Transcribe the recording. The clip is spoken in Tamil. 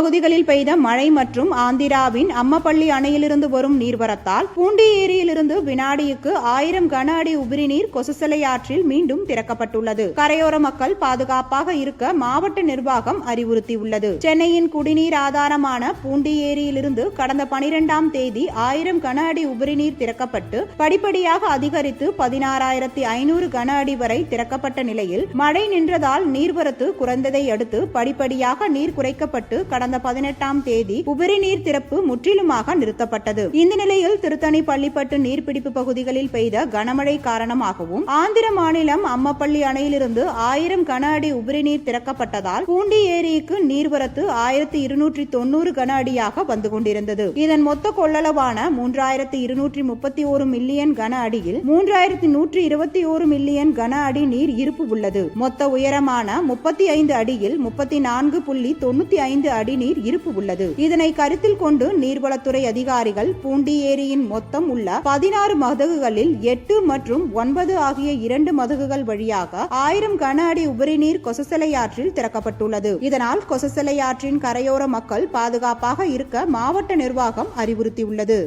பகுதிகளில் பெய்த மழை மற்றும் ஆந்திராவின் அம்மப்பள்ளி அணையிலிருந்து வரும் நீர்வரத்தால் பூண்டி ஏரியிலிருந்து வினாடிக்கு 1000 கன அடி உபரி நீர் கொசஸ்தலை ஆற்றில் மீண்டும் திறக்கப்பட்டுள்ளது. கரையோர மக்கள் பாதுகாப்பாக இருக்க மாவட்ட நிர்வாகம் அறிவுறுத்தியுள்ளது. சென்னையின் குடிநீர் ஆதாரமான பூண்டி ஏரியிலிருந்து கடந்த 12ஆம் தேதி 1000 கன அடி உபரி நீர் திறக்கப்பட்டு படிப்படியாக அதிகரித்து 16,500 கன அடி வரை திறக்கப்பட்ட நிலையில் மழை நின்றதால் நீர்வரத்து குறைந்ததை அடுத்து படிப்படியாக நீர் குறைக்கப்பட்டு கடந்த 18ஆம் தேதி உபரி நீர் திறப்பு முற்றிலுமாக நிறுத்தப்பட்டது. இந்த நிலையில் திருத்தணி பள்ளிப்பட்டு நீர்பிடிப்பு பகுதிகளில் பெய்த கனமழை காரணமாகவும் ஆந்திர மாநிலம் அம்மப்பள்ளி அணையிலிருந்து 1000 கன அடி உபரி நீர் திறக்கப்பட்டதால் பூண்டி ஏரிக்கு நீர்வரத்து 1290 கன அடியாக வந்து கொண்டிருந்தது. இதன் மொத்த கொள்ளளவான 3231 மில்லியன் கன அடியில் 3121 மில்லியன் கன அடி நீர் இருப்பு உள்ளது. மொத்த உயரமான 35 அடியில் 34.95 அடி நீர் இருப்பு உள்ளது. இதனை கருத்தில் கொண்டு நீர்வளத்துறை அதிகாரிகள் பூண்டி ஏரியின் மொத்தம் உள்ள 16 மதகுகளில் 8 மற்றும் 9 ஆகிய 2 மதகுகள் வழியாக 1000 கன அடி உபரி நீர் கொசஸ்தலை ஆற்றில் திறக்கப்பட்டுள்ளது. இதனால் கொசஸ்தலை ஆற்றின் கரையோர மக்கள் பாதுகாப்பாக இருக்க மாவட்ட நிர்வாகம் அறிவுறுத்தியுள்ளது.